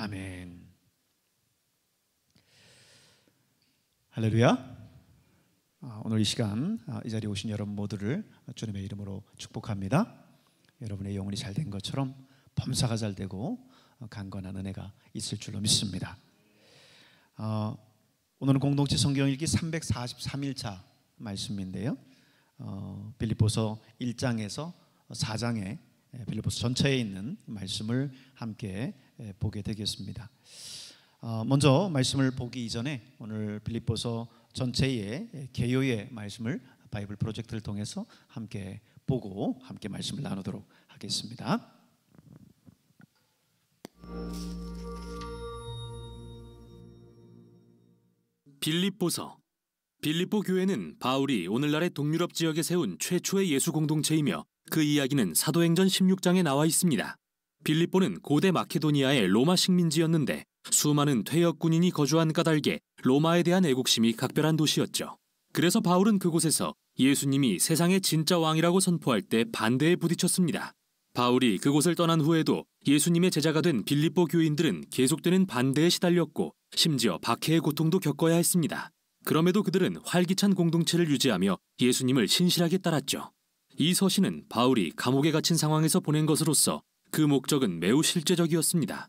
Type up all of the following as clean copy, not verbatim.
아멘. 할렐루야. 오늘 이 시간 이 자리에 오신 여러분 모두를 주님의 이름으로 축복합니다. 여러분의 영혼이 잘된 것처럼 범사가 잘 되고 강건한 은혜가 있을 줄로 믿습니다. 오늘은 공동체 성경 읽기 343일차 말씀인데요, 빌립보서 1장에서 4장에 빌립보서 전체에 있는 말씀을 함께 보게 되겠습니다. 먼저 말씀을 보기 이전에 오늘 빌립보서 전체의 개요의 말씀을 바이블 프로젝트를 통해서 함께 보고 함께 말씀을 나누도록 하겠습니다. 빌립보서. 빌립보 교회는 바울이 오늘날의 동유럽 지역에 세운 최초의 예수 공동체이며 그 이야기는 사도행전 16장에 나와 있습니다. 빌립보는 고대 마케도니아의 로마 식민지였는데 수많은 퇴역 군인이 거주한 까닭에 로마에 대한 애국심이 각별한 도시였죠. 그래서 바울은 그곳에서 예수님이 세상의 진짜 왕이라고 선포할 때 반대에 부딪혔습니다. 바울이 그곳을 떠난 후에도 예수님의 제자가 된 빌립보 교인들은 계속되는 반대에 시달렸고 심지어 박해의 고통도 겪어야 했습니다. 그럼에도 그들은 활기찬 공동체를 유지하며 예수님을 신실하게 따랐죠. 이 서신은 바울이 감옥에 갇힌 상황에서 보낸 것으로서 그 목적은 매우 실제적이었습니다.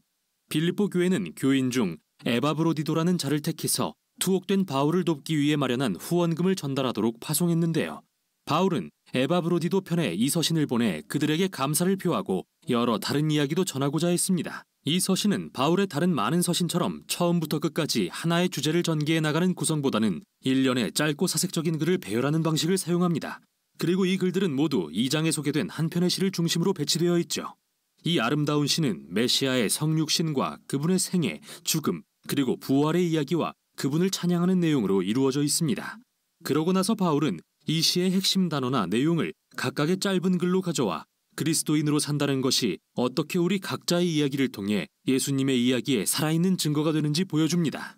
빌립보 교회는 교인 중 에바브로디도라는 자를 택해서 투옥된 바울을 돕기 위해 마련한 후원금을 전달하도록 파송했는데요. 바울은 에바브로디도 편에 이 서신을 보내 그들에게 감사를 표하고 여러 다른 이야기도 전하고자 했습니다. 이 서신은 바울의 다른 많은 서신처럼 처음부터 끝까지 하나의 주제를 전개해 나가는 구성보다는 일련의 짧고 사색적인 글을 배열하는 방식을 사용합니다. 그리고 이 글들은 모두 2장에 소개된 한 편의 시를 중심으로 배치되어 있죠. 이 아름다운 시는 메시아의 성육신과 그분의 생애, 죽음, 그리고 부활의 이야기와 그분을 찬양하는 내용으로 이루어져 있습니다. 그러고 나서 바울은 이 시의 핵심 단어나 내용을 각각의 짧은 글로 가져와 그리스도인으로 산다는 것이 어떻게 우리 각자의 이야기를 통해 예수님의 이야기에 살아있는 증거가 되는지 보여줍니다.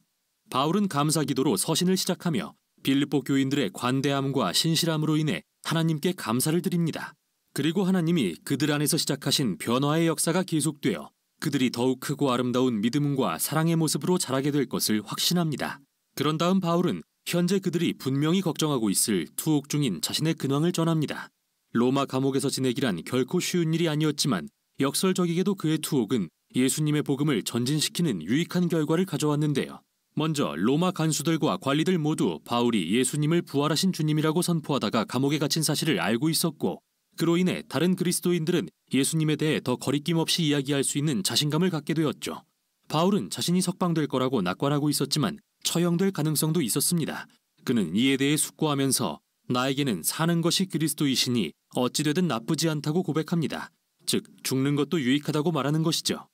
바울은 감사기도로 서신을 시작하며 빌립보 교인들의 관대함과 신실함으로 인해 하나님께 감사를 드립니다. 그리고 하나님이 그들 안에서 시작하신 변화의 역사가 계속되어 그들이 더욱 크고 아름다운 믿음과 사랑의 모습으로 자라게 될 것을 확신합니다. 그런 다음 바울은 현재 그들이 분명히 걱정하고 있을 투옥 중인 자신의 근황을 전합니다. 로마 감옥에서 지내기란 결코 쉬운 일이 아니었지만 역설적이게도 그의 투옥은 예수님의 복음을 전진시키는 유익한 결과를 가져왔는데요. 먼저 로마 간수들과 관리들 모두 바울이 예수님을 부활하신 주님이라고 선포하다가 감옥에 갇힌 사실을 알고 있었고, 그로 인해 다른 그리스도인들은 예수님에 대해 더 거리낌 없이 이야기할 수 있는 자신감을 갖게 되었죠. 바울은 자신이 석방될 거라고 낙관하고 있었지만 처형될 가능성도 있었습니다. 그는 이에 대해 숙고하면서 나에게는 사는 것이 그리스도이시니 어찌되든 나쁘지 않다고 고백합니다. 즉 죽는 것도 유익하다고 말하는 것이죠.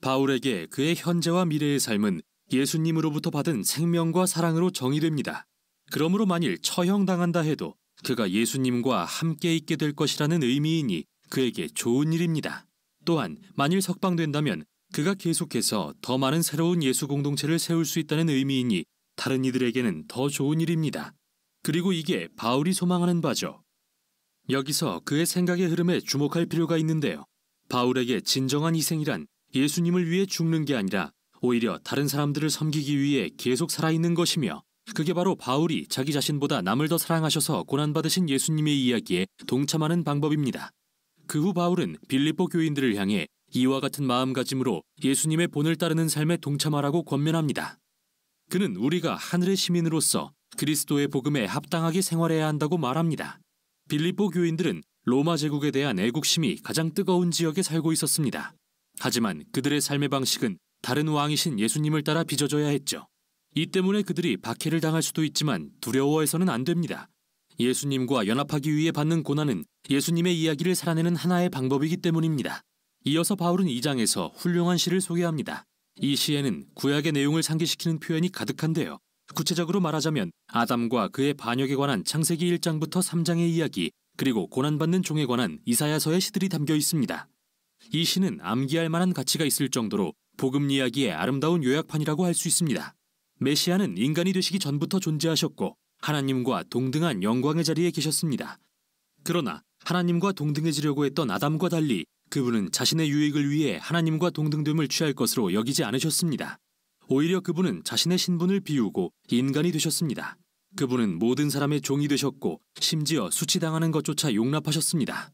바울에게 그의 현재와 미래의 삶은 예수님으로부터 받은 생명과 사랑으로 정의됩니다. 그러므로 만일 처형당한다 해도 그가 예수님과 함께 있게 될 것이라는 의미이니 그에게 좋은 일입니다. 또한 만일 석방된다면 그가 계속해서 더 많은 새로운 예수 공동체를 세울 수 있다는 의미이니 다른 이들에게는 더 좋은 일입니다. 그리고 이게 바울이 소망하는 바죠. 여기서 그의 생각의 흐름에 주목할 필요가 있는데요. 바울에게 진정한 희생이란 예수님을 위해 죽는 게 아니라 오히려 다른 사람들을 섬기기 위해 계속 살아있는 것이며, 그게 바로 바울이 자기 자신보다 남을 더 사랑하셔서 고난받으신 예수님의 이야기에 동참하는 방법입니다. 그 후 바울은 빌립보 교인들을 향해 이와 같은 마음가짐으로 예수님의 본을 따르는 삶에 동참하라고 권면합니다. 그는 우리가 하늘의 시민으로서 그리스도의 복음에 합당하게 생활해야 한다고 말합니다. 빌립보 교인들은 로마 제국에 대한 애국심이 가장 뜨거운 지역에 살고 있었습니다. 하지만 그들의 삶의 방식은 다른 왕이신 예수님을 따라 빚어져야 했죠. 이 때문에 그들이 박해를 당할 수도 있지만 두려워해서는 안 됩니다. 예수님과 연합하기 위해 받는 고난은 예수님의 이야기를 살아내는 하나의 방법이기 때문입니다. 이어서 바울은 2장에서 훌륭한 시를 소개합니다. 이 시에는 구약의 내용을 상기시키는 표현이 가득한데요. 구체적으로 말하자면 아담과 그의 반역에 관한 창세기 1장부터 3장의 이야기, 그리고 고난받는 종에 관한 이사야서의 시들이 담겨 있습니다. 이 시는 암기할 만한 가치가 있을 정도로 복음 이야기의 아름다운 요약판이라고 할 수 있습니다. 메시아는 인간이 되시기 전부터 존재하셨고 하나님과 동등한 영광의 자리에 계셨습니다. 그러나 하나님과 동등해지려고 했던 아담과 달리 그분은 자신의 유익을 위해 하나님과 동등됨을 취할 것으로 여기지 않으셨습니다. 오히려 그분은 자신의 신분을 비우고 인간이 되셨습니다. 그분은 모든 사람의 종이 되셨고 심지어 수치당하는 것조차 용납하셨습니다.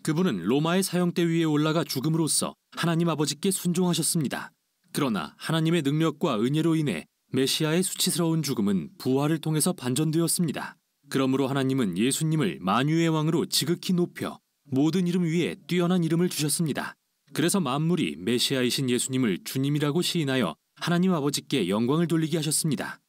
그분은 로마의 사형대 위에 올라가 죽음으로써 하나님 아버지께 순종하셨습니다. 그러나 하나님의 능력과 은혜로 인해 메시아의 수치스러운 죽음은 부활을 통해서 반전되었습니다. 그러므로 하나님은 예수님을 만유의 왕으로 지극히 높여 모든 이름 위에 뛰어난 이름을 주셨습니다. 그래서 만물이 메시아이신 예수님을 주님이라고 시인하여 하나님 아버지께 영광을 돌리게 하셨습니다.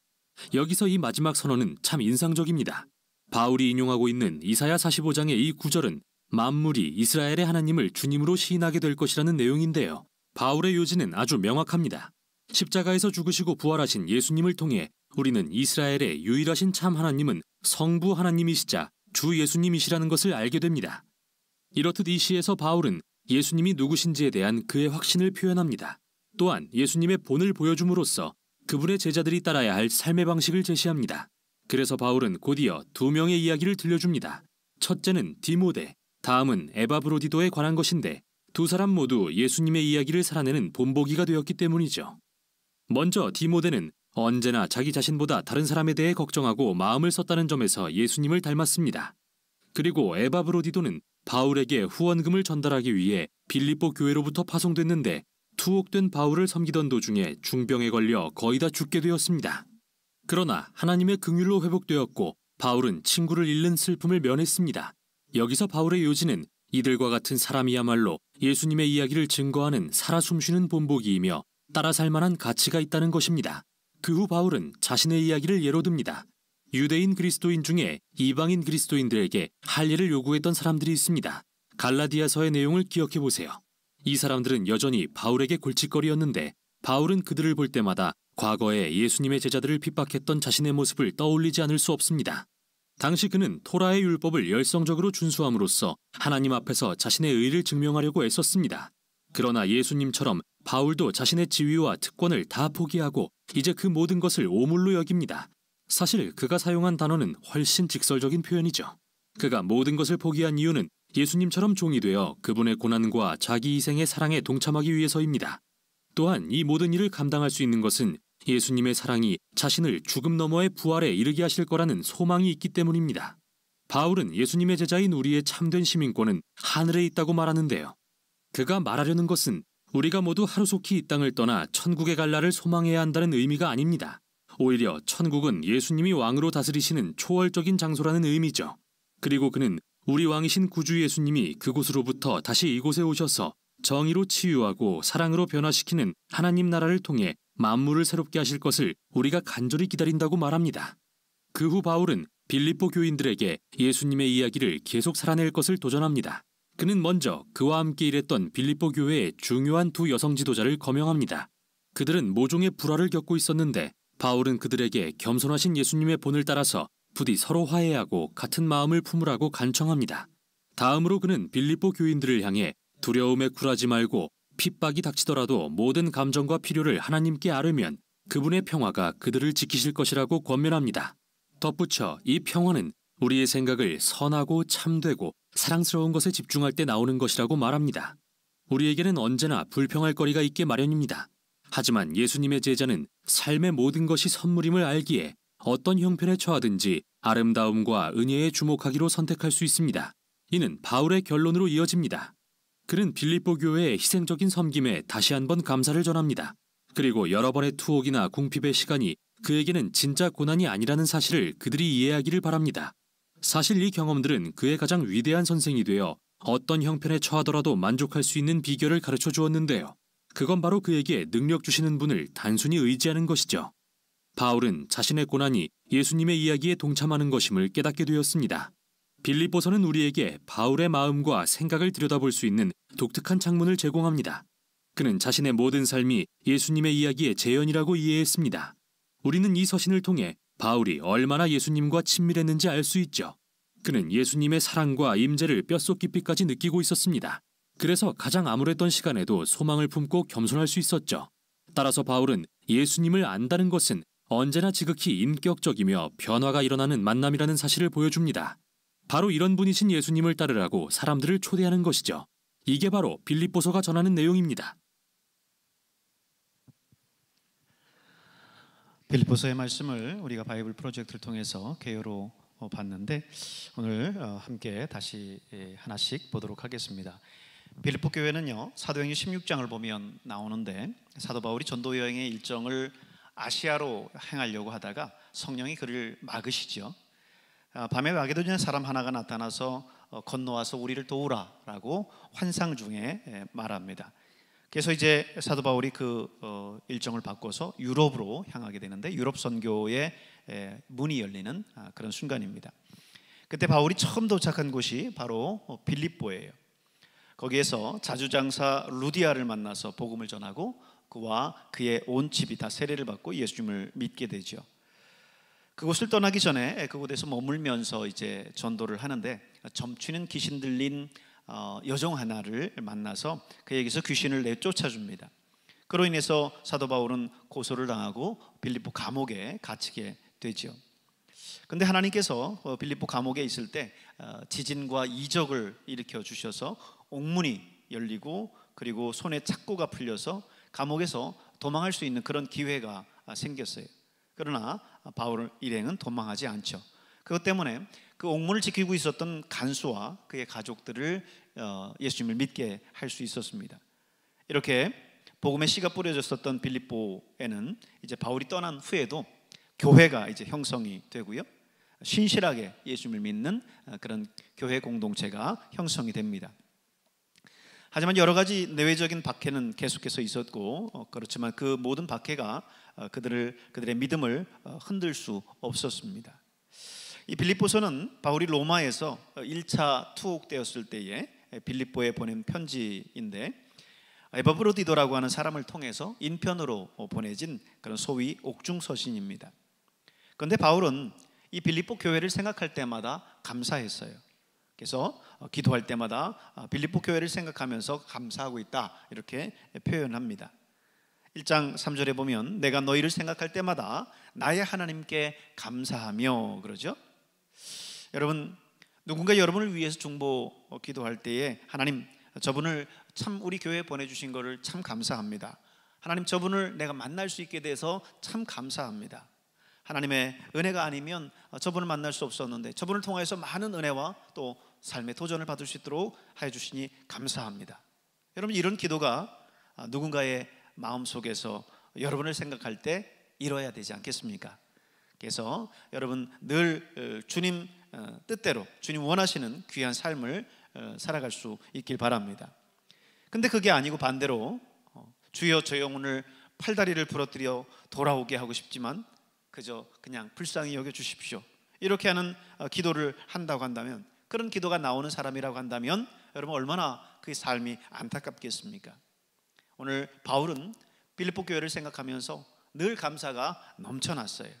여기서 이 마지막 선언은 참 인상적입니다. 바울이 인용하고 있는 이사야 45장의 이 구절은 만물이 이스라엘의 하나님을 주님으로 시인하게 될 것이라는 내용인데요. 바울의 요지는 아주 명확합니다. 십자가에서 죽으시고 부활하신 예수님을 통해 우리는 이스라엘의 유일하신 참 하나님은 성부 하나님이시자 주 예수님이시라는 것을 알게 됩니다. 이렇듯 이 시에서 바울은 예수님이 누구신지에 대한 그의 확신을 표현합니다. 또한 예수님의 본을 보여줌으로써 그분의 제자들이 따라야 할 삶의 방식을 제시합니다. 그래서 바울은 곧이어 두 명의 이야기를 들려줍니다. 첫째는 디모데, 다음은 에바브로디도에 관한 것인데 두 사람 모두 예수님의 이야기를 살아내는 본보기가 되었기 때문이죠. 먼저 디모데는 언제나 자기 자신보다 다른 사람에 대해 걱정하고 마음을 썼다는 점에서 예수님을 닮았습니다. 그리고 에바브로디도는 바울에게 후원금을 전달하기 위해 빌립보 교회로부터 파송됐는데 투옥된 바울을 섬기던 도중에 중병에 걸려 거의 다 죽게 되었습니다. 그러나 하나님의 긍휼로 회복되었고 바울은 친구를 잃는 슬픔을 면했습니다. 여기서 바울의 요지는 이들과 같은 사람이야말로 예수님의 이야기를 증거하는 살아 숨쉬는 본보기이며 따라 살만한 가치가 있다는 것입니다. 그 후 바울은 자신의 이야기를 예로 듭니다. 유대인 그리스도인 중에 이방인 그리스도인들에게 할례를 요구했던 사람들이 있습니다. 갈라디아서의 내용을 기억해 보세요. 이 사람들은 여전히 바울에게 골칫거리였는데 바울은 그들을 볼 때마다 과거에 예수님의 제자들을 핍박했던 자신의 모습을 떠올리지 않을 수 없습니다. 당시 그는 토라의 율법을 열성적으로 준수함으로써 하나님 앞에서 자신의 의를 증명하려고 애썼습니다. 그러나 예수님처럼 바울도 자신의 지위와 특권을 다 포기하고 이제 그 모든 것을 오물로 여깁니다. 사실 그가 사용한 단어는 훨씬 직설적인 표현이죠. 그가 모든 것을 포기한 이유는 예수님처럼 종이 되어 그분의 고난과 자기 희생의 사랑에 동참하기 위해서입니다. 또한 이 모든 일을 감당할 수 있는 것은 예수님의 사랑이 자신을 죽음 너머의 부활에 이르게 하실 거라는 소망이 있기 때문입니다. 바울은 예수님의 제자인 우리의 참된 시민권은 하늘에 있다고 말하는데요. 그가 말하려는 것은 우리가 모두 하루속히 이 땅을 떠나 천국에 갈 날을 소망해야 한다는 의미가 아닙니다. 오히려 천국은 예수님이 왕으로 다스리시는 초월적인 장소라는 의미죠. 그리고 그는 우리 왕이신 구주 예수님이 그곳으로부터 다시 이곳에 오셔서 정의로 치유하고 사랑으로 변화시키는 하나님 나라를 통해 만물을 새롭게 하실 것을 우리가 간절히 기다린다고 말합니다. 그 후 바울은 빌립보 교인들에게 예수님의 이야기를 계속 살아낼 것을 도전합니다. 그는 먼저 그와 함께 일했던 빌립보 교회의 중요한 두 여성 지도자를 거명합니다. 그들은 모종의 불화를 겪고 있었는데 바울은 그들에게 겸손하신 예수님의 본을 따라서 부디 서로 화해하고 같은 마음을 품으라고 간청합니다. 다음으로 그는 빌립보 교인들을 향해 두려움에 굴하지 말고 핍박이 닥치더라도 모든 감정과 필요를 하나님께 아뢰면 그분의 평화가 그들을 지키실 것이라고 권면합니다. 덧붙여 이 평화는 우리의 생각을 선하고 참되고 사랑스러운 것에 집중할 때 나오는 것이라고 말합니다. 우리에게는 언제나 불평할 거리가 있게 마련입니다. 하지만 예수님의 제자는 삶의 모든 것이 선물임을 알기에 어떤 형편에 처하든지 아름다움과 은혜에 주목하기로 선택할 수 있습니다. 이는 바울의 결론으로 이어집니다. 그는 빌립보 교회의 희생적인 섬김에 다시 한번 감사를 전합니다. 그리고 여러 번의 투옥이나 궁핍의 시간이 그에게는 진짜 고난이 아니라는 사실을 그들이 이해하기를 바랍니다. 사실 이 경험들은 그의 가장 위대한 선생이 되어 어떤 형편에 처하더라도 만족할 수 있는 비결을 가르쳐 주었는데요. 그건 바로 그에게 능력 주시는 분을 단순히 의지하는 것이죠. 바울은 자신의 고난이 예수님의 이야기에 동참하는 것임을 깨닫게 되었습니다. 빌립보서는 우리에게 바울의 마음과 생각을 들여다볼 수 있는 독특한 창문을 제공합니다. 그는 자신의 모든 삶이 예수님의 이야기의 재현이라고 이해했습니다. 우리는 이 서신을 통해 바울이 얼마나 예수님과 친밀했는지 알 수 있죠. 그는 예수님의 사랑과 임재를 뼛속 깊이까지 느끼고 있었습니다. 그래서 가장 암울했던 시간에도 소망을 품고 겸손할 수 있었죠. 따라서 바울은 예수님을 안다는 것은 언제나 지극히 인격적이며 변화가 일어나는 만남이라는 사실을 보여줍니다. 바로 이런 분이신 예수님을 따르라고 사람들을 초대하는 것이죠. 이게 바로 빌립보서가 전하는 내용입니다. 빌립보서의 말씀을 우리가 바이블 프로젝트를 통해서 개요로 봤는데 오늘 함께 다시 하나씩 보도록 하겠습니다. 빌립보 교회는요, 사도행전 16장을 보면 나오는데 사도 바울이 전도 여행의 일정을 아시아로 행하려고 하다가 성령이 그를 막으시죠. 밤에 마게도냐 사람 하나가 나타나서 건너와서 우리를 도우라라고 환상 중에 말합니다. 그래서 이제 사도 바울이 그 일정을 바꿔서 유럽으로 향하게 되는데 유럽 선교의 문이 열리는 그런 순간입니다. 그때 바울이 처음 도착한 곳이 바로 빌립보예요. 거기에서 자주장사 루디아를 만나서 복음을 전하고 그와 그의 온 집이 다 세례를 받고 예수님을 믿게 되죠. 그곳을 떠나기 전에 그곳에서 머물면서 이제 전도를 하는데 점치는 귀신 들린 여종 하나를 만나서 그에게서 귀신을 내쫓아줍니다. 그로 인해서 사도 바울은 고소를 당하고 빌립보 감옥에 갇히게 되죠. 그런데 하나님께서 빌립보 감옥에 있을 때 지진과 이적을 일으켜 주셔서 옥문이 열리고 그리고 손에 착고가 풀려서 감옥에서 도망할 수 있는 그런 기회가 생겼어요. 그러나 바울 일행은 도망하지 않죠. 그것 때문에 그 옥문을 지키고 있었던 간수와 그의 가족들을 예수님을 믿게 할 수 있었습니다. 이렇게 복음의 씨가 뿌려졌었던 빌립보에는 이제 바울이 떠난 후에도 교회가 이제 형성이 되고요, 신실하게 예수님을 믿는 그런 교회 공동체가 형성이 됩니다. 하지만 여러 가지 내외적인 박해는 계속해서 있었고 그렇지만 그 모든 박해가 그들의 믿음을 흔들 수 없었습니다. 이 빌립보서는 바울이 로마에서 1차 투옥되었을 때에 빌립보에 보낸 편지인데 에바브로디도라고 하는 사람을 통해서 인편으로 보내진 그런 소위 옥중서신입니다. 그런데 바울은 이 빌립보 교회를 생각할 때마다 감사했어요. 그래서 기도할 때마다 빌립보 교회를 생각하면서 감사하고 있다 이렇게 표현합니다. 1장 3절에 보면 내가 너희를 생각할 때마다 나의 하나님께 감사하며 그러죠. 여러분, 누군가 여러분을 위해서 중보 기도할 때에 하나님 저분을 참 우리 교회에 보내주신 것을 참 감사합니다. 하나님 저분을 내가 만날 수 있게 돼서 참 감사합니다. 하나님의 은혜가 아니면 저분을 만날 수 없었는데 저분을 통해서 많은 은혜와 또 삶의 도전을 받을 수 있도록 하여 주시니 감사합니다. 여러분, 이런 기도가 누군가의 마음속에서 여러분을 생각할 때 이뤄야 되지 않겠습니까? 그래서 여러분 늘 주님 뜻대로 주님 원하시는 귀한 삶을 살아갈 수 있길 바랍니다. 근데 그게 아니고 반대로 주여 저 영혼을 팔다리를 부러뜨려 돌아오게 하고 싶지만 그저 그냥 불쌍히 여겨주십시오 이렇게 하는 기도를 한다고 한다면, 그런 기도가 나오는 사람이라고 한다면 여러분 얼마나 그 삶이 안타깝겠습니까? 오늘 바울은 빌립보 교회를 생각하면서 늘 감사가 넘쳐났어요.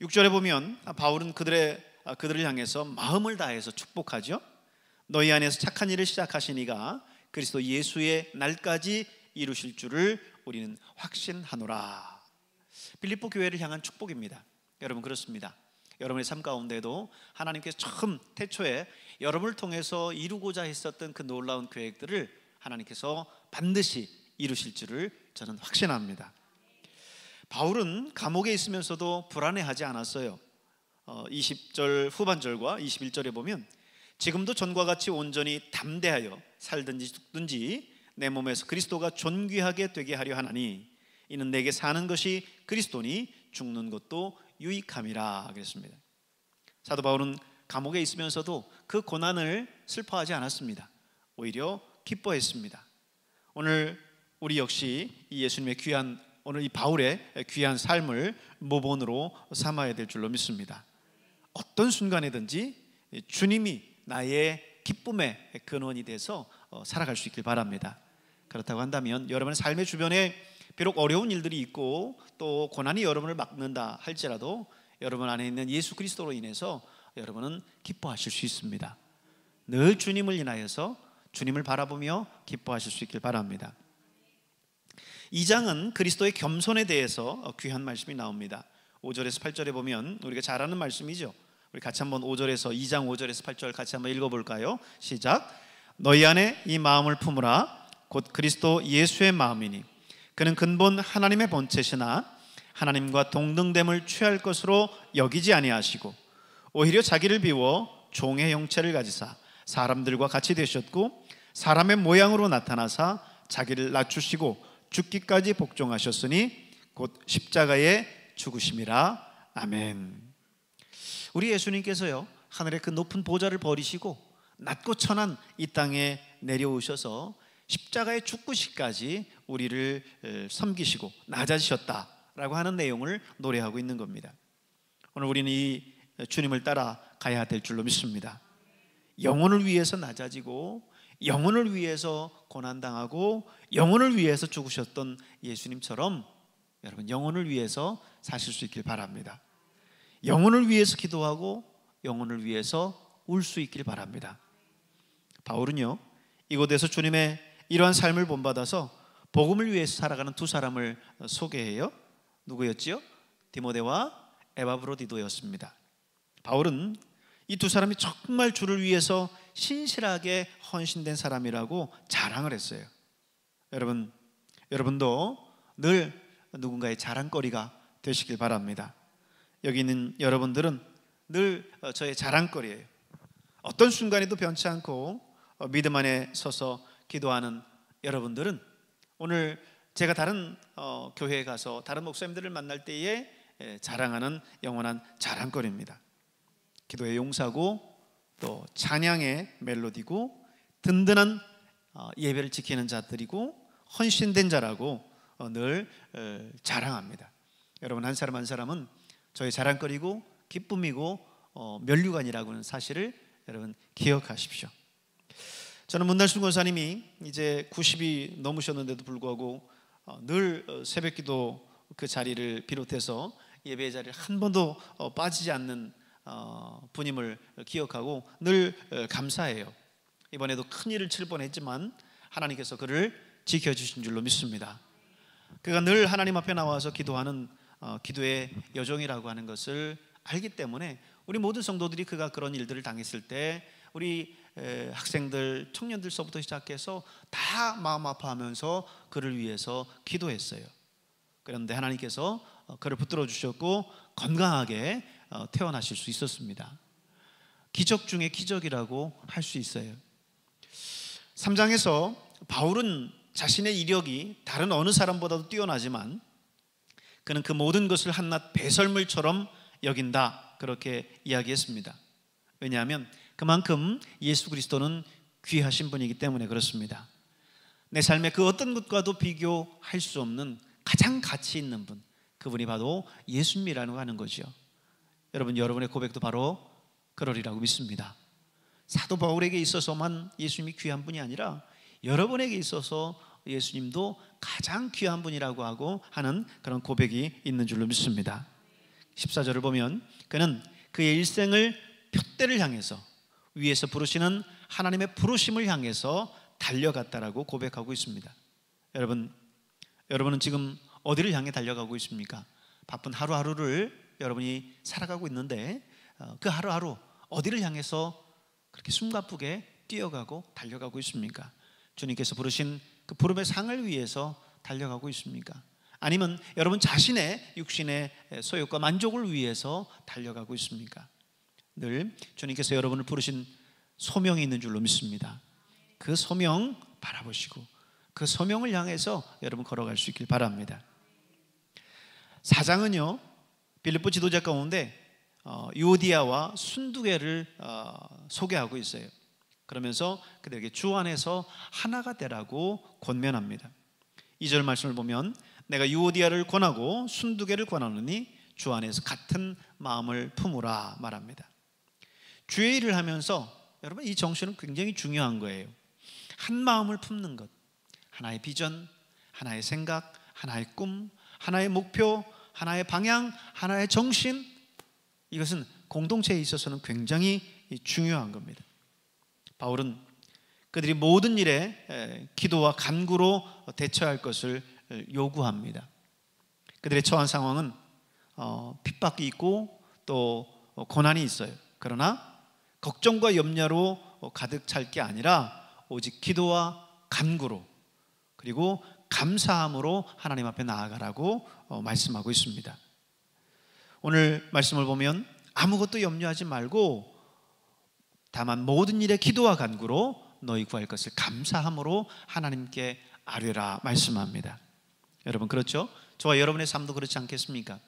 6절에 보면 바울은 그들을 향해서 마음을 다해서 축복하죠. 너희 안에서 착한 일을 시작하신 이가 그리스도 예수의 날까지 이루실 줄을 우리는 확신하노라. 빌립보 교회를 향한 축복입니다. 여러분 그렇습니다. 여러분의 삶 가운데도 하나님께서 처음 태초에 여러분을 통해서 이루고자 했었던 그 놀라운 계획들을 하나님께서 반드시 이루실 줄을 저는 확신합니다. 바울은 감옥에 있으면서도 불안해하지 않았어요. 20절 후반절과 21절에 보면 지금도 전과 같이 온전히 담대하여 살든지 죽든지 내 몸에서 그리스도가 존귀하게 되게 하려 하나니 이는 내게 사는 것이 그리스도니 죽는 것도 유익함이라 그랬습니다. 사도 바울은 감옥에 있으면서도 그 고난을 슬퍼하지 않았습니다. 오히려 기뻐했습니다. 오늘 우리 역시 이 예수님의 귀한, 오늘 이 바울의 귀한 삶을 모본으로 삼아야 될 줄로 믿습니다. 어떤 순간이든지 주님이 나의 기쁨의 근원이 돼서 살아갈 수 있길 바랍니다. 그렇다고 한다면 여러분의 삶의 주변에 비록 어려운 일들이 있고 또 고난이 여러분을 막는다 할지라도 여러분 안에 있는 예수 그리스도로 인해서 여러분은 기뻐하실 수 있습니다. 늘 주님을 인하여서 주님을 바라보며 기뻐하실 수 있길 바랍니다. 2장은 그리스도의 겸손에 대해서 귀한 말씀이 나옵니다. 5절에서 8절에 보면 우리가 잘 아는 말씀이죠. 우리 같이 한번 5절에서 2장 5절에서 8절 같이 한번 읽어볼까요? 시작. 너희 안에 이 마음을 품으라. 곧 그리스도 예수의 마음이니 그는 근본 하나님의 본체시나 하나님과 동등됨을 취할 것으로 여기지 아니하시고 오히려 자기를 비워 종의 형체를 가지사 사람들과 같이 되셨고 사람의 모양으로 나타나사 자기를 낮추시고 죽기까지 복종하셨으니 곧 십자가에 죽으심이라. 아멘. 우리 예수님께서요, 하늘의 그 높은 보좌를 버리시고 낮고 천한 이 땅에 내려오셔서 십자가의 죽으시까지 우리를 섬기시고 낮아지셨다라고 하는 내용을 노래하고 있는 겁니다. 오늘 우리는 이 주님을 따라 가야 될 줄로 믿습니다. 영혼을 위해서 낮아지고 영혼을 위해서 고난당하고 영혼을 위해서 죽으셨던 예수님처럼 여러분 영혼을 위해서 사실 수 있길 바랍니다. 영혼을 위해서 기도하고 영혼을 위해서 울 수 있길 바랍니다. 바울은요, 이곳에서 주님의 이러한 삶을 본받아서 복음을 위해서 살아가는 두 사람을 소개해요. 누구였지요? 디모데와 에바브로디도였습니다. 바울은 이 두 사람이 정말 주를 위해서 신실하게 헌신된 사람이라고 자랑을 했어요. 여러분도 늘 누군가의 자랑거리가 되시길 바랍니다. 여기 있는 여러분들은 늘 저의 자랑거리예요. 어떤 순간에도 변치 않고 믿음 안에 서서 기도하는 여러분들은 오늘 제가 다른 교회에 가서 다른 목사님들을 만날 때에 자랑하는 영원한 자랑거리입니다. 기도의 용사고 또 찬양의 멜로디고 든든한 예배를 지키는 자들이고 헌신된 자라고 늘 자랑합니다. 여러분 한 사람 한 사람은 저의 자랑거리고 기쁨이고 면류관이라고 하는 사실을 여러분 기억하십시오. 저는 문달순 권사님이 이제 90이 넘으셨는데도 불구하고 늘 새벽기도 그 자리를 비롯해서 예배의 자리를 한 번도 빠지지 않는 분임을 기억하고 늘 감사해요. 이번에도 큰 일을 칠 뻔했지만 하나님께서 그를 지켜주신 줄로 믿습니다. 그가 늘 하나님 앞에 나와서 기도하는 기도의 여정이라고 하는 것을 알기 때문에 우리 모든 성도들이 그가 그런 일들을 당했을 때 우리 학생들, 청년들서부터 시작해서 다 마음 아파하면서 그를 위해서 기도했어요. 그런데 하나님께서 그를 붙들어 주셨고 건강하게 태어나실 수 있었습니다. 기적 중에 기적이라고 할 수 있어요. 3장에서 바울은 자신의 이력이 다른 어느 사람보다도 뛰어나지만 그는 그 모든 것을 한낱 배설물처럼 여긴다, 그렇게 이야기했습니다. 왜냐하면 그만큼 예수 그리스도는 귀하신 분이기 때문에 그렇습니다. 내 삶의 그 어떤 것과도 비교할 수 없는 가장 가치 있는 분, 그분이 바로 예수님이라고 하는 거죠. 여러분의 고백도 바로 그러리라고 믿습니다. 사도 바울에게 있어서만 예수님이 귀한 분이 아니라 여러분에게 있어서 예수님도 가장 귀한 분이라고 하고 하는 그런 고백이 있는 줄로 믿습니다. 14절을 보면 그는 그의 일생을 표대를 향해서 위에서 부르시는 하나님의 부르심을 향해서 달려갔다라고 고백하고 있습니다. 여러분은 지금 어디를 향해 달려가고 있습니까? 바쁜 하루하루를 여러분이 살아가고 있는데 그 하루하루 어디를 향해서 그렇게 숨가쁘게 뛰어가고 달려가고 있습니까? 주님께서 부르신 그 부름의 상을 위해서 달려가고 있습니까? 아니면 여러분 자신의 육신의 소욕과 만족을 위해서 달려가고 있습니까? 늘 주님께서 여러분을 부르신 소명이 있는 줄로 믿습니다. 그 소명 바라보시고 그 소명을 향해서 여러분 걸어갈 수 있길 바랍니다. 4장은요 빌립보 지도자 가운데 유오디아와 순두개를 소개하고 있어요. 그러면서 그들에게 주 안에서 하나가 되라고 권면합니다. 2절 말씀을 보면 내가 유오디아를 권하고 순두개를 권하노니 주 안에서 같은 마음을 품으라 말합니다. 주의 일을 하면서 여러분 이 정신은 굉장히 중요한 거예요. 한 마음을 품는 것, 하나의 비전, 하나의 생각, 하나의 꿈, 하나의 목표, 하나의 방향, 하나의 정신, 이것은 공동체에 있어서는 굉장히 중요한 겁니다. 바울은 그들이 모든 일에 기도와 간구로 대처할 것을 요구합니다. 그들의 처한 상황은 핍박이 있고 또 고난이 있어요. 그러나 걱정과 염려로 가득 찰 게 아니라 오직 기도와 간구로 그리고 감사함으로 하나님 앞에 나아가라고 말씀하고 있습니다. 오늘 말씀을 보면 아무것도 염려하지 말고 다만 모든 일에 기도와 간구로 너희 구할 것을 감사함으로 하나님께 아뢰라 말씀합니다. 여러분 그렇죠? 저와 여러분의 삶도 그렇지 않겠습니까?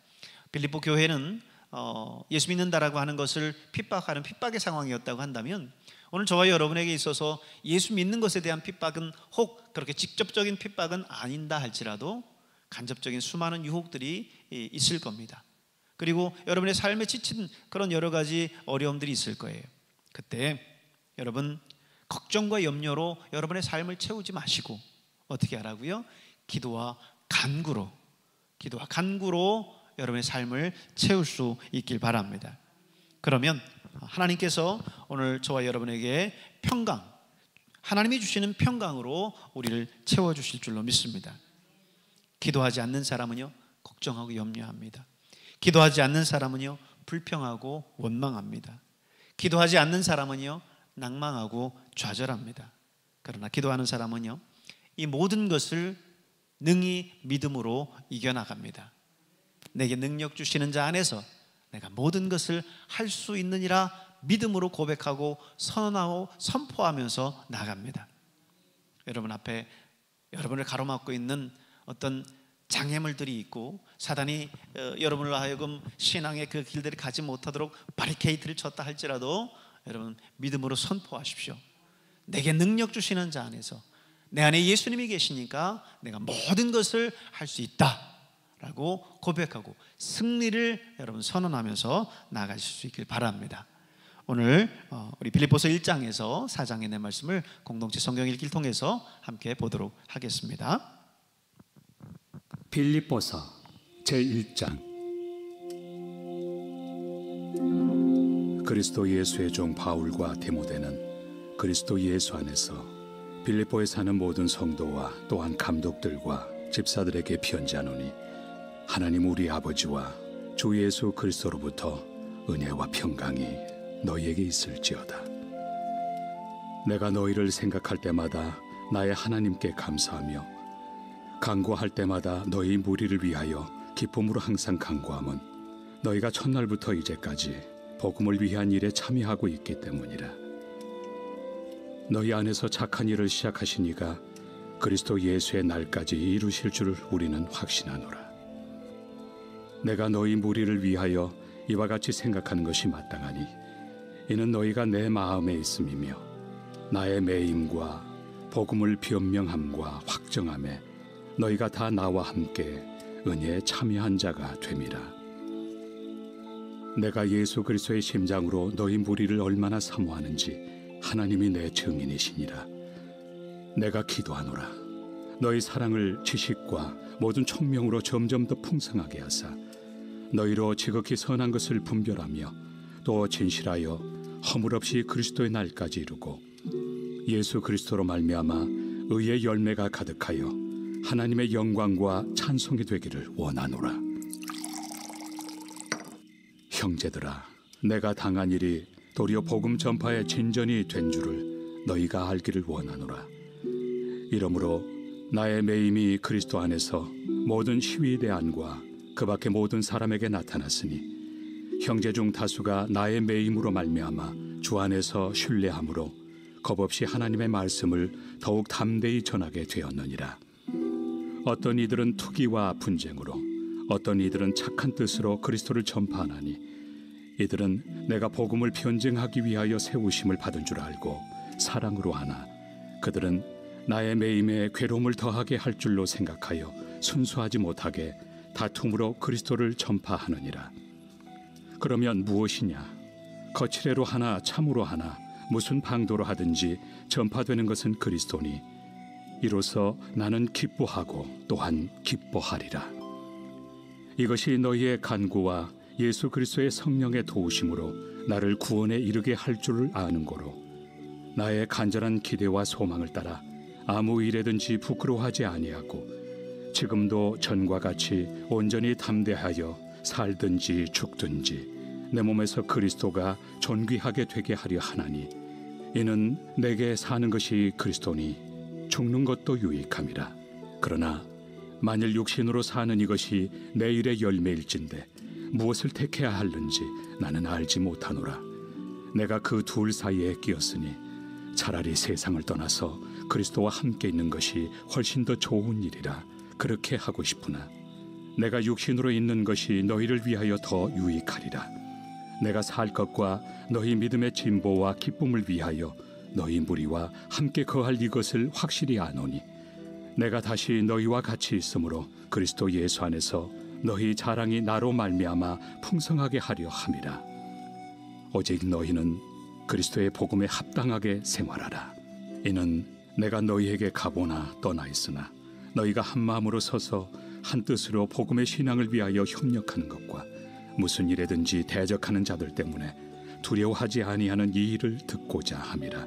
빌립보 교회는 예수 믿는다라고 하는 것을 핍박하는 핍박의 상황이었다고 한다면 오늘 저와 여러분에게 있어서 예수 믿는 것에 대한 핍박은 혹 그렇게 직접적인 핍박은 아닌다 할지라도 간접적인 수많은 유혹들이 있을 겁니다. 그리고 여러분의 삶에 지친 그런 여러 가지 어려움들이 있을 거예요. 그때 여러분 걱정과 염려로 여러분의 삶을 채우지 마시고 어떻게 하라고요? 기도와 간구로 여러분의 삶을 채울 수 있길 바랍니다. 그러면 하나님께서 오늘 저와 여러분에게 평강, 하나님이 주시는 평강으로 우리를 채워주실 줄로 믿습니다. 기도하지 않는 사람은요 걱정하고 염려합니다. 기도하지 않는 사람은요 불평하고 원망합니다. 기도하지 않는 사람은요 낭망하고 좌절합니다. 그러나 기도하는 사람은요 이 모든 것을 능히 믿음으로 이겨나갑니다. 내게 능력 주시는 자 안에서 내가 모든 것을 할 수 있느니라 믿음으로 고백하고 선언하고 선포하면서 나갑니다. 여러분 앞에 여러분을 가로막고 있는 어떤 장애물들이 있고 사단이 여러분을 하여금 신앙의 그 길들을 가지 못하도록 바리케이트를 쳤다 할지라도 여러분 믿음으로 선포하십시오. 내게 능력 주시는 자 안에서 내 안에 예수님이 계시니까 내가 모든 것을 할 수 있다 라고 고백하고 승리를 여러분 선언하면서 나가실 수 있길 바랍니다. 오늘 우리 빌립보서 1장에서 4장의 내 말씀을 공동체 성경 읽기를 통해서 함께 보도록 하겠습니다. 빌립보서 제1장. 그리스도 예수의 종 바울과 디모데는 그리스도 예수 안에서 빌립보에 사는 모든 성도와 또한 감독들과 집사들에게 편지하노니 하나님 우리 아버지와 주 예수 그리스도로부터 은혜와 평강이 너희에게 있을지어다. 내가 너희를 생각할 때마다 나의 하나님께 감사하며 간구할 때마다 너희 무리를 위하여 기쁨으로 항상 간구함은 너희가 첫날부터 이제까지 복음을 위한 일에 참여하고 있기 때문이라. 너희 안에서 착한 일을 시작하신 이가 그리스도 예수의 날까지 이루실 줄을 우리는 확신하노라. 내가 너희 무리를 위하여 이와 같이 생각하는 것이 마땅하니 이는 너희가 내 마음에 있음이며 나의 매임과 복음을 변명함과 확정함에 너희가 다 나와 함께 은혜에 참여한 자가 됨이라. 내가 예수 그리스도의 심장으로 너희 무리를 얼마나 사모하는지 하나님이 내 증인이시니라. 내가 기도하노라. 너희 사랑을 지식과 모든 총명으로 점점 더 풍성하게 하사 너희로 지극히 선한 것을 분별하며 또 진실하여 허물 없이 그리스도의 날까지 이루고 예수 그리스도로 말미암아 의의 열매가 가득하여 하나님의 영광과 찬송이 되기를 원하노라. 형제들아, 내가 당한 일이 도리어 복음 전파의 진전이 된 줄을 너희가 알기를 원하노라. 이러므로 나의 매임이 그리스도 안에서 모든 시위대안과 그 밖의 모든 사람에게 나타났으니 형제 중 다수가 나의 매임으로 말미암아 주 안에서 신뢰함으로 겁없이 하나님의 말씀을 더욱 담대히 전하게 되었느니라. 어떤 이들은 투기와 분쟁으로 어떤 이들은 착한 뜻으로 그리스도를 전파하나니 이들은 내가 복음을 변증하기 위하여 세우심을 받은 줄 알고 사랑으로 하나 그들은 나의 매임에 괴로움을 더하게 할 줄로 생각하여 순수하지 못하게 다툼으로 그리스도를 전파하느니라. 그러면 무엇이냐? 거칠애로 하나 참으로 하나 무슨 방도로 하든지 전파되는 것은 그리스도니 이로써 나는 기뻐하고 또한 기뻐하리라. 이것이 너희의 간구와 예수 그리스도의 성령의 도우심으로 나를 구원에 이르게 할 줄을 아는 고로 나의 간절한 기대와 소망을 따라 아무 일에든지 부끄러워하지 아니하고 지금도 전과 같이 온전히 담대하여 살든지 죽든지 내 몸에서 그리스도가 존귀하게 되게 하려 하나니 이는 내게 사는 것이 그리스도니 죽는 것도 유익함이라. 그러나 만일 육신으로 사는 이것이 내일의 열매일진데 무엇을 택해야 할는지 나는 알지 못하노라. 내가 그 둘 사이에 끼었으니 차라리 세상을 떠나서 그리스도와 함께 있는 것이 훨씬 더 좋은 일이라 그렇게 하고 싶으나 내가 육신으로 있는 것이 너희를 위하여 더 유익하리라. 내가 살 것과 너희 믿음의 진보와 기쁨을 위하여 너희 무리와 함께 거할 이것을 확실히 아노니 내가 다시 너희와 같이 있으므로 그리스도 예수 안에서 너희 자랑이 나로 말미암아 풍성하게 하려 함이라. 오직 너희는 그리스도의 복음에 합당하게 생활하라. 이는 내가 너희에게 가보나 떠나 있으나 너희가 한 마음으로 서서 한 뜻으로 복음의 신앙을 위하여 협력하는 것과 무슨 일에든지 대적하는 자들 때문에 두려워하지 아니하는 이 일을 듣고자 함이라.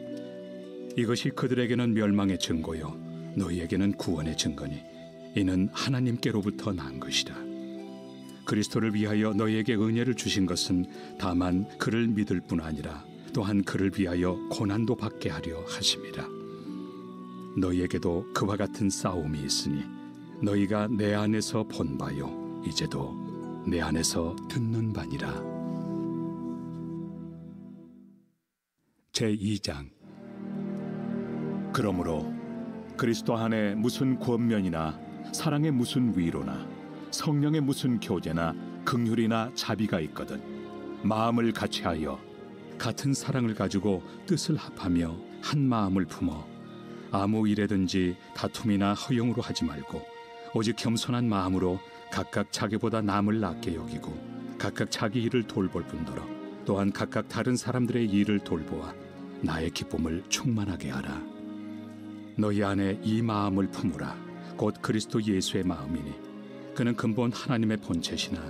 이것이 그들에게는 멸망의 증거요 너희에게는 구원의 증거니 이는 하나님께로부터 난 것이라. 그리스도를 위하여 너희에게 은혜를 주신 것은 다만 그를 믿을 뿐 아니라 또한 그를 위하여 고난도 받게 하려 하심이라. 너희에게도 그와 같은 싸움이 있으니 너희가 내 안에서 본 바요 이제도 내 안에서 듣는 바니라. 제2장. 그러므로 그리스도 안에 무슨 권면이나 사랑의 무슨 위로나 성령의 무슨 교제나 긍휼이나 자비가 있거든 마음을 같이하여 같은 사랑을 가지고 뜻을 합하며 한 마음을 품어 아무 일에든지 다툼이나 허용으로 하지 말고 오직 겸손한 마음으로 각각 자기보다 남을 낮게 여기고 각각 자기 일을 돌볼 뿐더러 또한 각각 다른 사람들의 일을 돌보아 나의 기쁨을 충만하게 하라. 너희 안에 이 마음을 품으라. 곧 그리스도 예수의 마음이니 그는 근본 하나님의 본체시나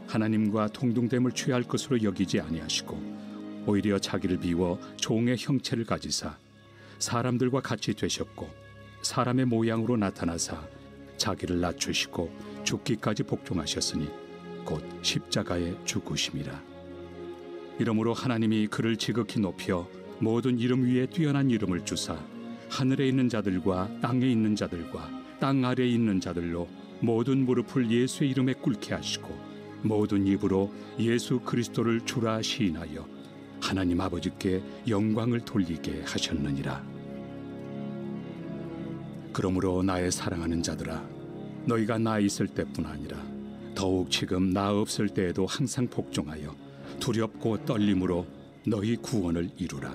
하나님과 동등됨을 취할 것으로 여기지 아니하시고 오히려 자기를 비워 종의 형체를 가지사 사람들과 같이 되셨고 사람의 모양으로 나타나사 자기를 낮추시고 죽기까지 복종하셨으니 곧 십자가에 죽으심이라. 이러므로 하나님이 그를 지극히 높여 모든 이름 위에 뛰어난 이름을 주사 하늘에 있는 자들과 땅에 있는 자들과 땅 아래에 있는 자들로 모든 무릎을 예수의 이름에 꿇게 하시고 모든 입으로 예수 그리스도를 주라 시인하여 하나님 아버지께 영광을 돌리게 하셨느니라. 그러므로 나의 사랑하는 자들아 너희가 나 있을 때뿐 아니라 더욱 지금 나 없을 때에도 항상 복종하여 두렵고 떨림으로 너희 구원을 이루라.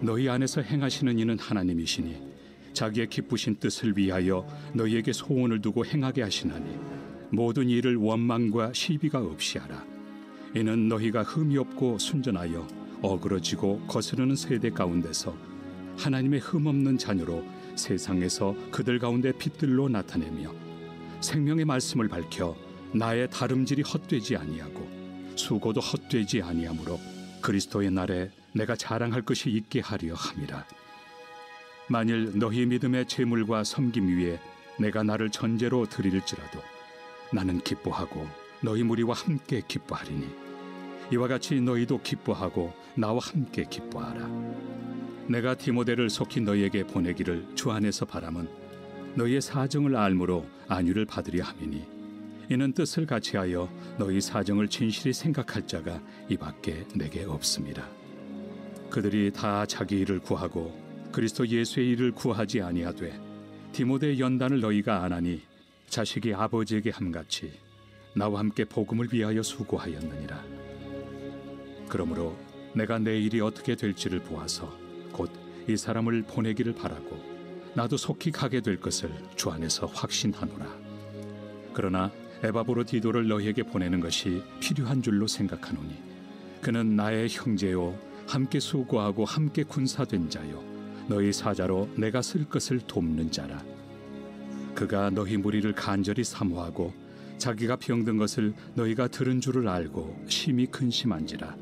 너희 안에서 행하시는 이는 하나님이시니 자기의 기쁘신 뜻을 위하여 너희에게 소원을 두고 행하게 하시나니 모든 일을 원망과 시비가 없이 하라. 이는 너희가 흠이 없고 순전하여 어그러지고 거스르는 세대 가운데서 하나님의 흠없는 자녀로 세상에서 그들 가운데 빛들로 나타내며 생명의 말씀을 밝혀 나의 다름질이 헛되지 아니하고 수고도 헛되지 아니하므로 그리스도의 날에 내가 자랑할 것이 있게 하려 함이라. 만일 너희 믿음의 제물과 섬김 위에 내가 나를 전제로 드릴지라도 나는 기뻐하고 너희 무리와 함께 기뻐하리니 이와 같이 너희도 기뻐하고 나와 함께 기뻐하라. 내가 디모데를 속히 너희에게 보내기를 주 안에서 바람은 너희의 사정을 알므로 안위를 받으려 함이니 이는 뜻을 같이하여 너희 사정을 진실히 생각할 자가 이 밖에 내게 없습니다. 그들이 다 자기 일을 구하고 그리스도 예수의 일을 구하지 아니하되 디모데의 연단을 너희가 안하니 자식이 아버지에게 함같이 나와 함께 복음을 위하여 수고하였느니라. 그러므로 내가 내 일이 어떻게 될지를 보아서 곧 이 사람을 보내기를 바라고 나도 속히 가게 될 것을 주 안에서 확신하노라. 그러나 에바브로디도를 너희에게 보내는 것이 필요한 줄로 생각하노니 그는 나의 형제요 함께 수고하고 함께 군사된 자요 너희 사자로 내가 쓸 것을 돕는 자라. 그가 너희 무리를 간절히 사모하고 자기가 병든 것을 너희가 들은 줄을 알고 심히 근심한지라.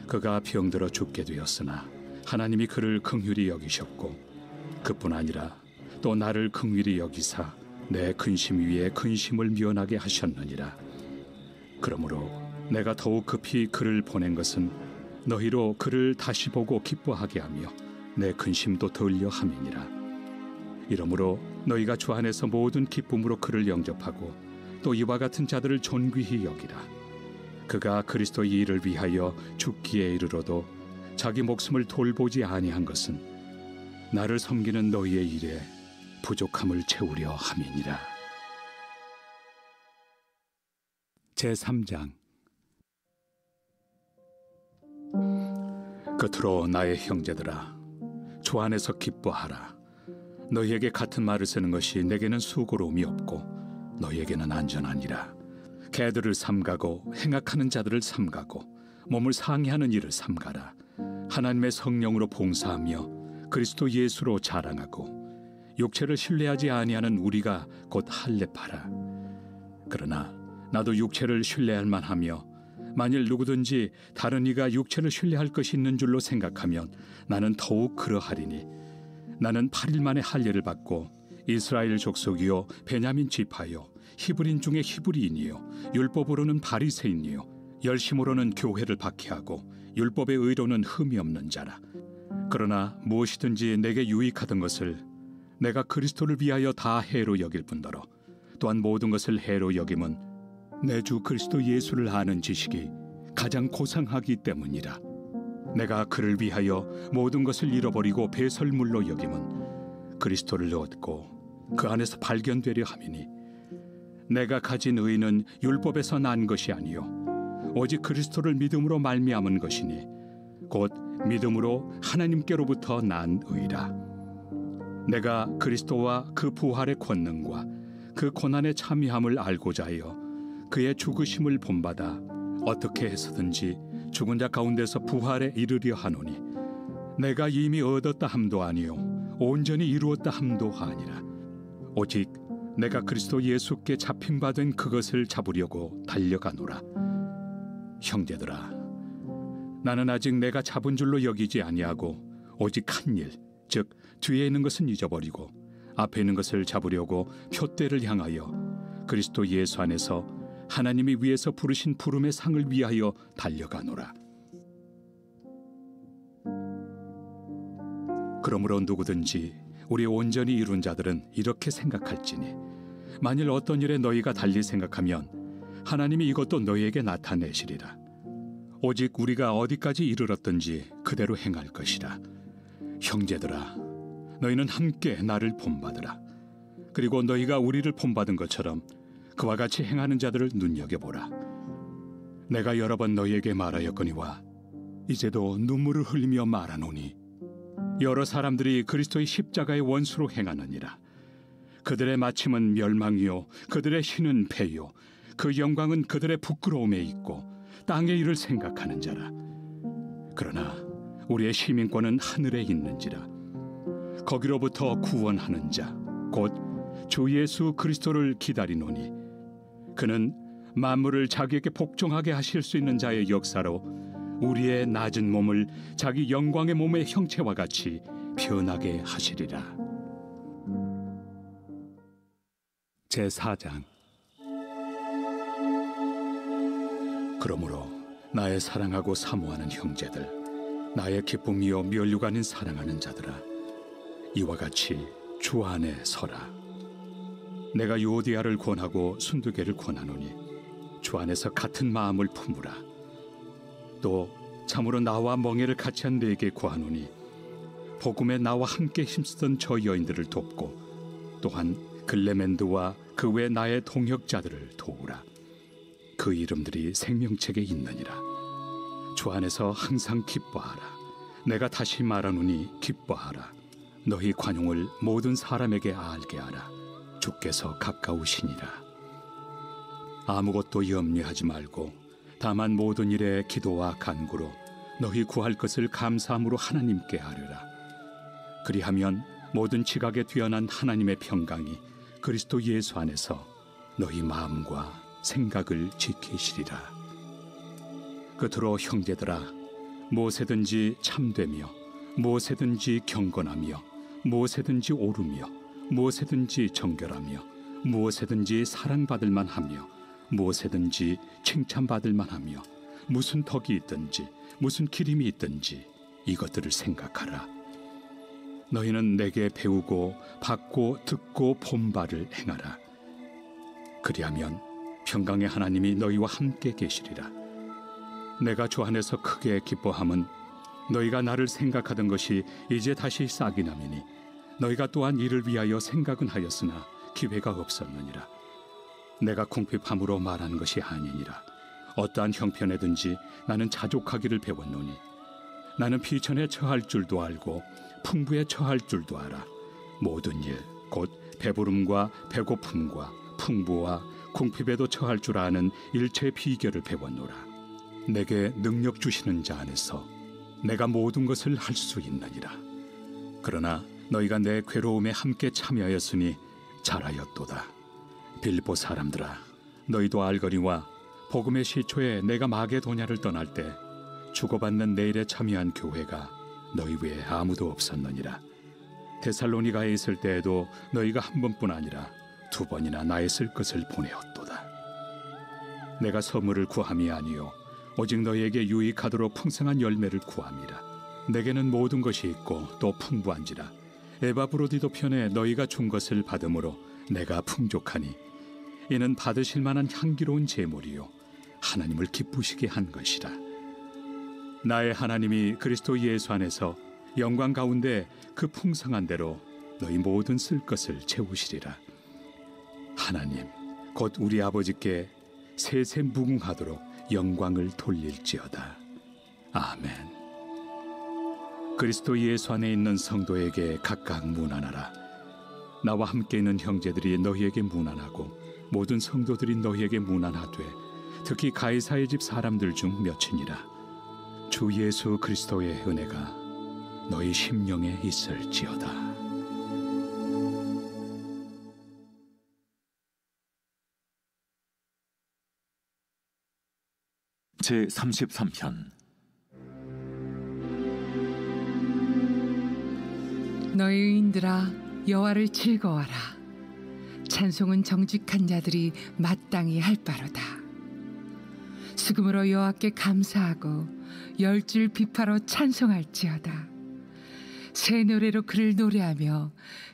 그가 병들어 죽게 되었으나 하나님이 그를 긍휼히 여기셨고 그뿐 아니라 또 나를 긍휼히 여기사 내 근심 위에 근심을 면하게 하셨느니라. 그러므로 내가 더욱 급히 그를 보낸 것은 너희로 그를 다시 보고 기뻐하게 하며 내 근심도 덜려 함이니라. 이러므로 너희가 주 안에서 모든 기쁨으로 그를 영접하고 또 이와 같은 자들을 존귀히 여기라. 그가 그리스도의 일을 위하여 죽기에 이르러도 자기 목숨을 돌보지 아니한 것은 나를 섬기는 너희의 일에 부족함을 채우려 함이니라. 제3장. 끝으로 나의 형제들아, 주 안에서 기뻐하라. 너희에게 같은 말을 쓰는 것이 내게는 수고로움이 없고 너희에게는 안전하니라. 개들을 삼가고 행악하는 자들을 삼가고 몸을 상해하는 일을 삼가라. 하나님의 성령으로 봉사하며 그리스도 예수로 자랑하고 육체를 신뢰하지 아니하는 우리가 곧 할례파라. 그러나 나도 육체를 신뢰할 만하며 만일 누구든지 다른 이가 육체를 신뢰할 것이 있는 줄로 생각하면 나는 더욱 그러하리니 나는 8일 만에 할례를 받고 이스라엘 족속이요 베냐민 지파요 히브리인 중에 히브리인이요 율법으로는 바리새인이요 열심으로는 교회를 박해하고 율법의 의로는 흠이 없는 자라. 그러나 무엇이든지 내게 유익하던 것을 내가 그리스도를 위하여 다 해로 여길 뿐더러 또한 모든 것을 해로 여김은 내 주 그리스도 예수를 아는 지식이 가장 고상하기 때문이라. 내가 그를 위하여 모든 것을 잃어버리고 배설물로 여김은 그리스도를 얻고 그 안에서 발견되려 함이니 내가 가진 의는 율법에서 난 것이 아니요 오직 그리스도를 믿음으로 말미암은 것이니 곧 믿음으로 하나님께로부터 난 의라. 내가 그리스도와 그 부활의 권능과 그 고난의 참여함을 알고자 하여 그의 죽으심을 본받아 어떻게 해서든지 죽은 자 가운데서 부활에 이르려 하노니 내가 이미 얻었다 함도 아니요 온전히 이루었다 함도 아니라 오직 내가 그리스도 예수께 잡힌 바 된 그것을 잡으려고 달려가노라. 형제들아, 나는 아직 내가 잡은 줄로 여기지 아니하고 오직 한 일, 즉 뒤에 있는 것은 잊어버리고 앞에 있는 것을 잡으려고 표대를 향하여 그리스도 예수 안에서 하나님이 위에서 부르신 부름의 상을 위하여 달려가노라. 그러므로 누구든지 우리 온전히 이룬 자들은 이렇게 생각할지니 만일 어떤 일에 너희가 달리 생각하면 하나님이 이것도 너희에게 나타내시리라. 오직 우리가 어디까지 이르렀든지 그대로 행할 것이라. 형제들아, 너희는 함께 나를 본받으라. 그리고 너희가 우리를 본받은 것처럼 그와 같이 행하는 자들을 눈여겨보라. 내가 여러 번 너희에게 말하였거니와 이제도 눈물을 흘리며 말하노니 여러 사람들이 그리스도의 십자가의 원수로 행하느니라. 그들의 마침은 멸망이요 그들의 신은 패요 그 영광은 그들의 부끄러움에 있고 땅의 일을 생각하는 자라. 그러나 우리의 시민권은 하늘에 있는지라. 거기로부터 구원하는 자 곧 주 예수 그리스도를 기다리노니 그는 만물을 자기에게 복종하게 하실 수 있는 자의 역사로 우리의 낮은 몸을 자기 영광의 몸의 형체와 같이 변하게 하시리라. 제4장. 그러므로 나의 사랑하고 사모하는 형제들, 나의 기쁨이요 면류관인 사랑하는 자들아, 이와 같이 주 안에 서라. 내가 요디아를 권하고 순두개를 권하노니 주 안에서 같은 마음을 품으라. 또 참으로 나와 멍에를 같이 한 네게 구하노니 복음에 나와 함께 힘쓰던 저 여인들을 돕고 또한 글레멘드와 그 외 나의 동역자들을 도우라. 그 이름들이 생명책에 있느니라. 주 안에서 항상 기뻐하라. 내가 다시 말하노니 기뻐하라. 너희 관용을 모든 사람에게 알게 하라. 주께서 가까우시니라. 아무것도 염려하지 말고 다만 모든 일에 기도와 간구로 너희 구할 것을 감사함으로 하나님께 아뢰라. 그리하면 모든 지각에 뛰어난 하나님의 평강이 그리스도 예수 안에서 너희 마음과 생각을 지키시리라. 끝으로 형제들아, 무엇에든지 참되며 무엇에든지 경건하며 무엇에든지 오르며 무엇에든지 정결하며 무엇에든지 사랑받을 만하며 무엇에든지 칭찬받을 만하며 무슨 덕이 있든지 무슨 기림이 있든지 이것들을 생각하라. 너희는 내게 배우고 받고 듣고 본 바를 행하라. 그리하면 평강의 하나님이 너희와 함께 계시리라. 내가 주 안에서 크게 기뻐함은 너희가 나를 생각하던 것이 이제 다시 싹이 나매니 너희가 또한 이를 위하여 생각은 하였으나 기회가 없었느니라. 내가 궁핍함으로 말하는 것이 아니니라. 어떠한 형편에든지 나는 자족하기를 배웠노니 나는 비천에 처할 줄도 알고 풍부에 처할 줄도 알아. 모든 일 곧 배부름과 배고픔과 풍부와 궁핍에도 처할 줄 아는 일체의 비결을 배웠노라. 내게 능력 주시는 자 안에서 내가 모든 것을 할 수 있느니라. 그러나 너희가 내 괴로움에 함께 참여하였으니 잘하였도다. 빌립보 사람들아, 너희도 알거니와 복음의 시초에 내가 마게도냐를 떠날 때 주고받는 내일에 참여한 교회가 너희 외에 아무도 없었느니라. 데살로니가에 있을 때에도 너희가 한 번뿐 아니라 두 번이나 나의 쓸 것을 보내었도다. 내가 선물을 구함이 아니요 오직 너희에게 유익하도록 풍성한 열매를 구함이라. 내게는 모든 것이 있고 또 풍부한지라. 에바브로디도 편에 너희가 준 것을 받음으로 내가 풍족하니 이는 받으실 만한 향기로운 제물이요 하나님을 기쁘시게 한 것이라. 나의 하나님이 그리스도 예수 안에서 영광 가운데 그 풍성한 대로 너희 모든 쓸 것을 채우시리라. 하나님 곧 우리 아버지께 세세 무궁하도록 영광을 돌릴지어다. 아멘. 그리스도 예수 안에 있는 성도에게 각각 문안하라. 나와 함께 있는 형제들이 너희에게 문안하고 모든 성도들이 너희에게 문안하되 특히 가이사의 집 사람들 중 몇이니라. 주 예수 그리스도의 은혜가 너희 심령에 있을지어다. 제33편 너희 의인들아 여호와를 즐거워하라. 찬송은 정직한 자들이 마땅히 할 바로다. 수금으로 여호와께 감사하고 열줄 비파로 찬송할지어다. 새 노래로 그를 노래하며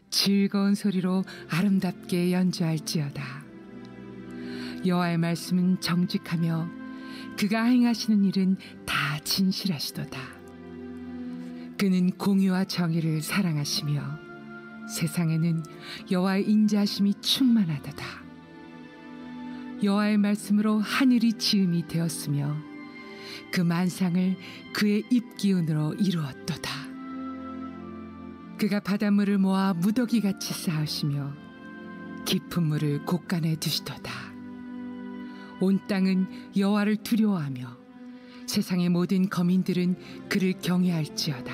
즐거운 소리로 아름답게 연주할지어다. 여호와의 말씀은 정직하며 그가 행하시는 일은 다 진실하시도다. 그는 공의와 정의를 사랑하시며 세상에는 여호와의 인자하심이 충만하도다. 여호와의 말씀으로 하늘이 지음이 되었으며 그 만상을 그의 입기운으로 이루었도다. 그가 바닷물을 모아 무더기같이 쌓으시며 깊은 물을 곳간에 두시도다. 온 땅은 여호와를 두려워하며 세상의 모든 거민들은 그를 경외할지어다.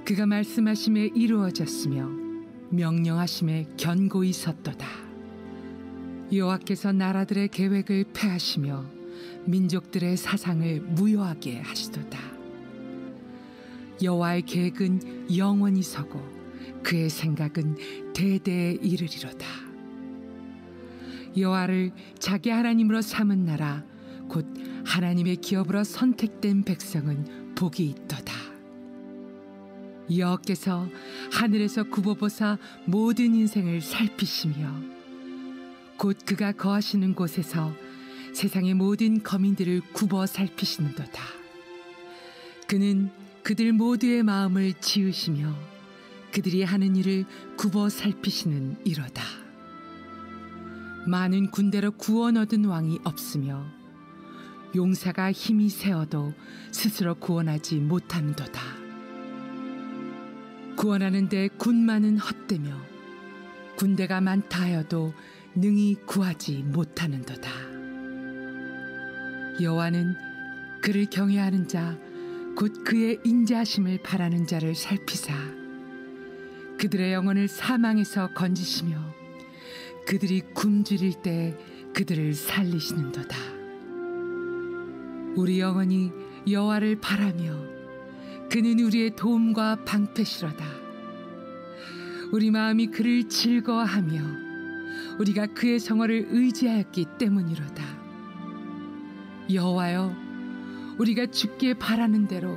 그가 말씀하심에 이루어졌으며 명령하심에 견고히 섰도다. 여호와께서 나라들의 계획을 폐하시며 민족들의 사상을 무효하게 하시도다. 여호와의 계획은 영원히 서고 그의 생각은 대대에 이르리로다. 여호와를 자기 하나님으로 삼은 나라 곧 하나님의 기업으로 선택된 백성은 복이 있도다. 여호와께서 하늘에서 굽어보사 모든 인생을 살피시며 곧 그가 거하시는 곳에서 세상의 모든 거민들을 굽어 살피시는도다. 그는 그들 모두의 마음을 지으시며 그들이 하는 일을 굽어 살피시는 이로다. 많은 군대로 구원 얻은 왕이 없으며 용사가 힘이 세어도 스스로 구원하지 못하는도다. 구원하는데 군마는 헛되며 군대가 많다 하여도 능히 구하지 못하는도다. 여호와는 그를 경외하는 자 곧 그의 인자하심을 바라는 자를 살피사 그들의 영혼을 사망에서 건지시며 그들이 굶주릴 때 그들을 살리시는도다. 우리 영혼이 여호와를 바라며 그는 우리의 도움과 방패시로다. 우리 마음이 그를 즐거워하며 우리가 그의 성호를 의지하였기 때문이로다. 여호와여, 우리가 주께 바라는 대로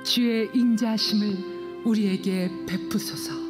주의 인자하심을 우리에게 베푸소서.